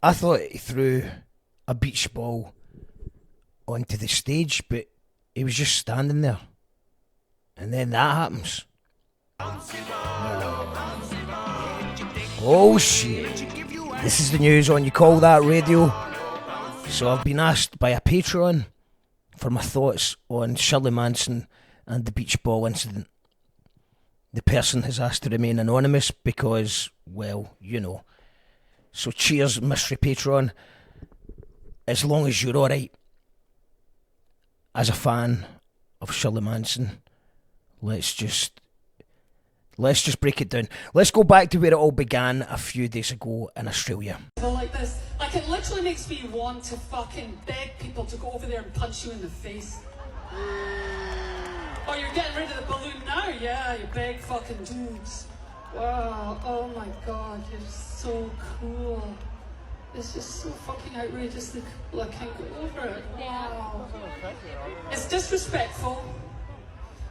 I thought he threw a beach ball onto the stage, but he was just standing there. And then that happens. Oh shit. This is the news on You Call That Radio. So I've been asked by a Patreon for my thoughts on Shirley Manson and the beach ball incident. The person has asked to remain anonymous because, well, you know. So cheers, mystery Patreon. As long as you're alright. As a fan of Shirley Manson, let's just break it down. Let's go back to where it all began a few days ago in Australia. Like this, like it literally makes me want to fucking beg people to go over there and punch you in the face. Oh, you're getting rid of the balloon now? Yeah, you big fucking dudes. Wow, oh my god, you're so cool. It's just so fucking outrageously cool, I can't get over it. Wow. It's disrespectful,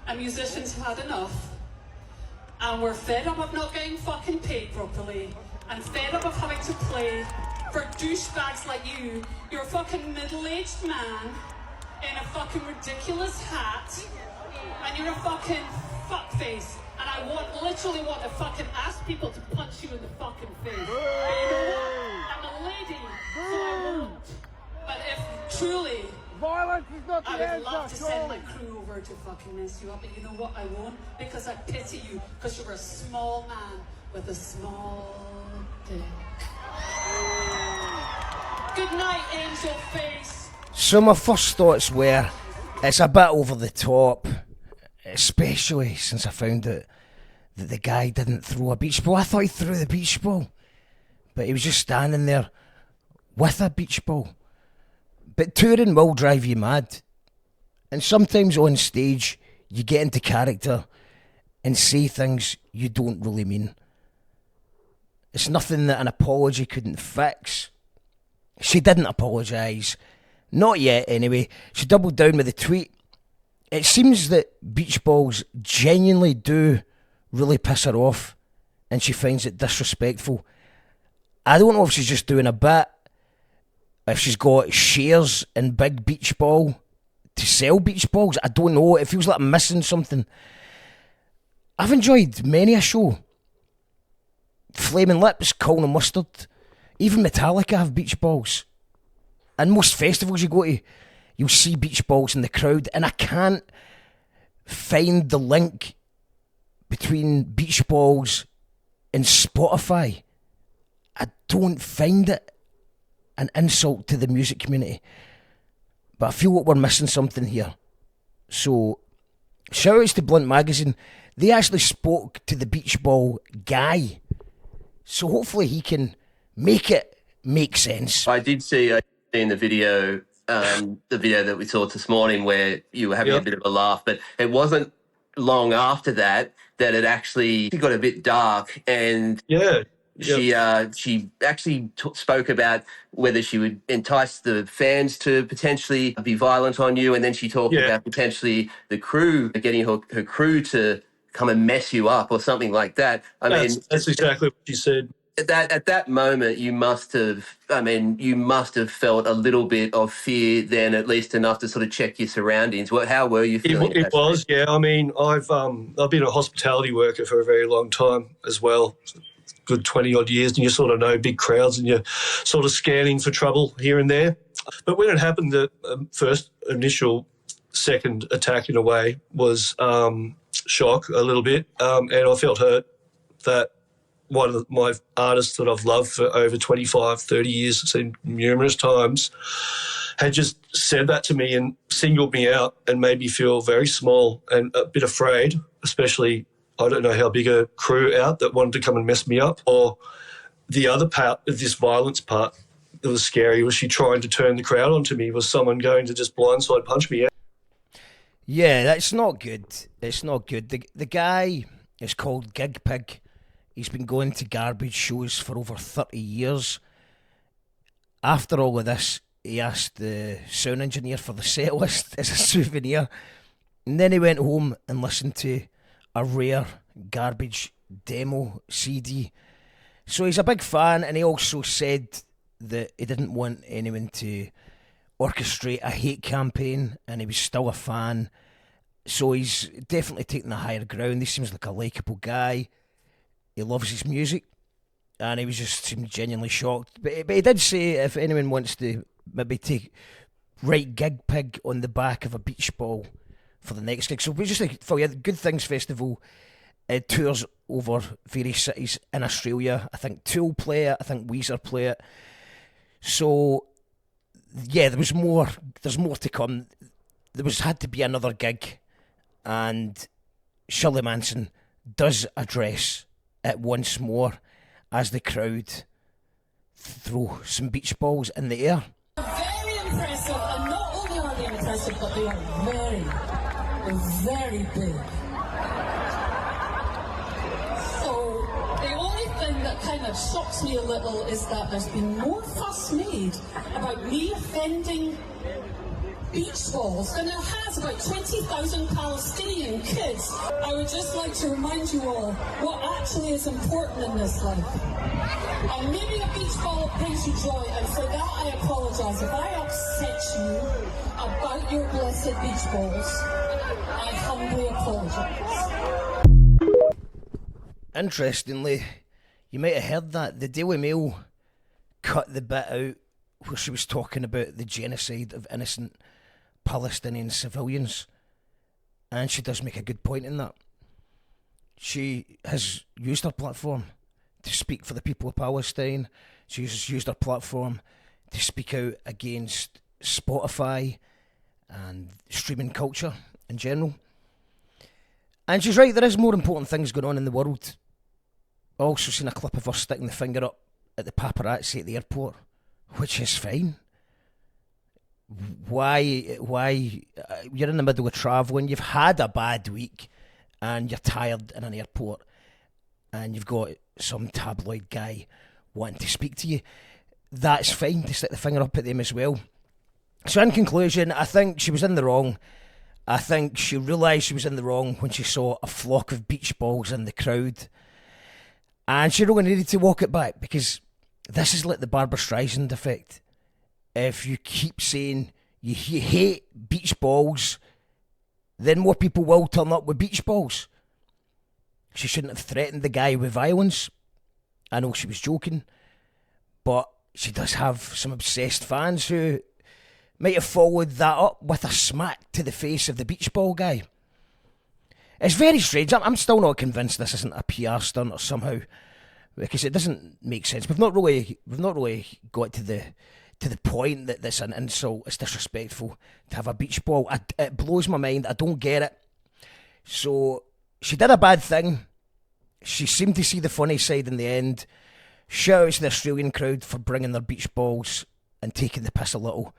and musicians have had enough. And we're fed up of not getting fucking paid properly, and fed up of having to play for douchebags like you. You're a fucking middle-aged man in a fucking ridiculous hat, and you're a fucking fuckface. And I literally want to fucking ask people to punch you in the fucking face. But you know what? I'm a lady, so I won't. But if truly... Violence is not the answer, I would love to send my Shirley. crew over to fucking mess you up, but you know what? I won't, because I pity you, because you're a small man with a small dick. Good night, angel face. So my first thoughts were, it's a bit over the top, especially since I found out that the guy didn't throw a beach ball. I thought he threw the beach ball, but he was just standing there with a beach ball. But touring will drive you mad. And sometimes on stage, you get into character and say things you don't really mean. It's nothing that an apology couldn't fix. She didn't apologise. Not yet, anyway. She doubled down with a tweet. It seems that beach balls genuinely do really piss her off, and she finds it disrespectful. I don't know if she's just doing a bit, if she's got shares in Big Beach Ball to sell beach balls. I don't know. It feels like I'm missing something. I've enjoyed many a show. Flaming Lips, Colin Mustard, even Metallica have beach balls. And most festivals you go to, you'll see beach balls in the crowd, and I can't find the link between beach balls and Spotify. I don't find it. An insult to the music community. But I feel like we're missing something here. So, shout outs to Blunt Magazine. They actually spoke to the beach ball guy. So hopefully he can make it make sense. I did see in the video that we saw this morning where you were having a bit of a laugh, but it wasn't long after that it actually got a bit dark, and she actually spoke about whether she would entice the fans to potentially be violent on you, and then she talked about potentially the crew, getting her crew to come and mess you up or something like that. That's exactly what she said. At that moment, you must have felt a little bit of fear then, at least enough to sort of check your surroundings. How were you feeling? It was, yeah. I mean, I've been a hospitality worker for a very long time as well, good 20-odd years, and you sort of know big crowds and you're sort of scanning for trouble here and there. But when it happened, the first initial second attack in a way was shock a little bit, and I felt hurt that one of my artists that I've loved for over 25, 30 years, seen numerous times, had just said that to me and singled me out and made me feel very small and a bit afraid, especially I don't know how big a crew out that wanted to come and mess me up, or the other part of this violence part that was scary was she trying to turn the crowd onto me. Was someone going to just blindside punch me? Yeah, that's not good. It's not good. The guy is called Gig Pig. He's been going to garbage shows for over 30 years. After all of this, he asked the sound engineer for the set list as a souvenir. And then he went home and listened to a rare garbage demo CD. So he's a big fan, and he also said that he didn't want anyone to orchestrate a hate campaign, and he was still a fan. So he's definitely taking the higher ground. He seems like a likeable guy. He loves his music, and he was just seemed genuinely shocked. But he did say if anyone wants to maybe write Gig Pig on the back of a beach ball for the next gig. So we just like for the Good Things Festival tours over various cities in Australia. I think Tool play it. I think Weezer play it. So yeah, there's more to come. Had to be another gig, and Shirley Manson does address it once more as the crowd throw some beach balls in the air. Very impressive, and not only are they impressive, but they are very, very big. So the only thing that kind of shocks me a little is that there's been more fuss made about me offending beach balls than there has about 20,000 Palestinian kids. I would just like to remind you all what actually is important in this life. And maybe a beach ball brings you joy, and for that I apologise. If I upset you about your blessed beach balls, I humbly apologise. Interestingly, you might have heard that the Daily Mail cut the bit out where she was talking about the genocide of innocent Palestinian civilians, and she does make a good point in that. She has used her platform to speak for the people of Palestine. She has used her platform to speak out against Spotify and streaming culture in general. And she's right, there is more important things going on in the world. I also seen a clip of her sticking the finger up at the paparazzi at the airport, which is fine. Why you're in the middle of travelling, you've had a bad week and you're tired in an airport and you've got some tabloid guy wanting to speak to you, that's fine to stick the finger up at them as well. So in conclusion, I think she was in the wrong. I think she realised she was in the wrong when she saw a flock of beach balls in the crowd, and she really needed to walk it back, because this is like the Barbra Streisand effect. If you keep saying you hate beach balls, then more people will turn up with beach balls. She shouldn't have threatened the guy with violence. I know she was joking, but she does have some obsessed fans who might have followed that up with a smack to the face of the beach ball guy. It's very strange. I'm still not convinced this isn't a PR stunt or somehow, because it doesn't make sense. We've not really got to the point that this is an insult. It's disrespectful to have a beach ball. It blows my mind. I don't get it. So she did a bad thing. She seemed to see the funny side in the end. Shout out to the Australian crowd for bringing their beach balls and taking the piss a little.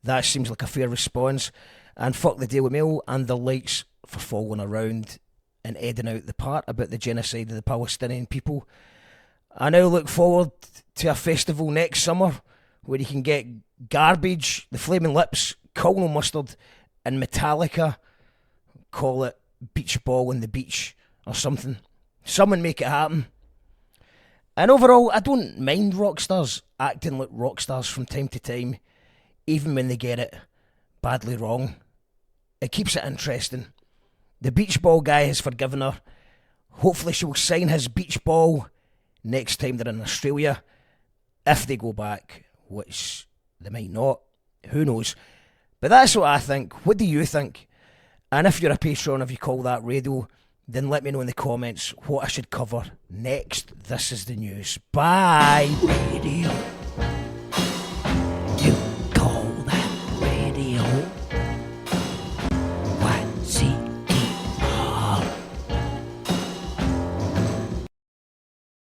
That seems like a fair response. And fuck the Daily Mail and the likes for following around and editing out the part about the genocide of the Palestinian people. I now look forward to a festival next summer where you can get Garbage, the Flaming Lips, Colonel Mustard, and Metallica. Call it Beach Ball on the Beach or something. Someone make it happen. And overall, I don't mind rock stars acting like rock stars from time to time, even when they get it badly wrong. It keeps it interesting. The beach ball guy has forgiven her. Hopefully she will sign his beach ball next time they're in Australia, if they go back, which they might not. Who knows? But that's what I think. What do you think? And if you're a patron, if you call that radio, then let me know in the comments what I should cover next. This is the news. Bye, radio.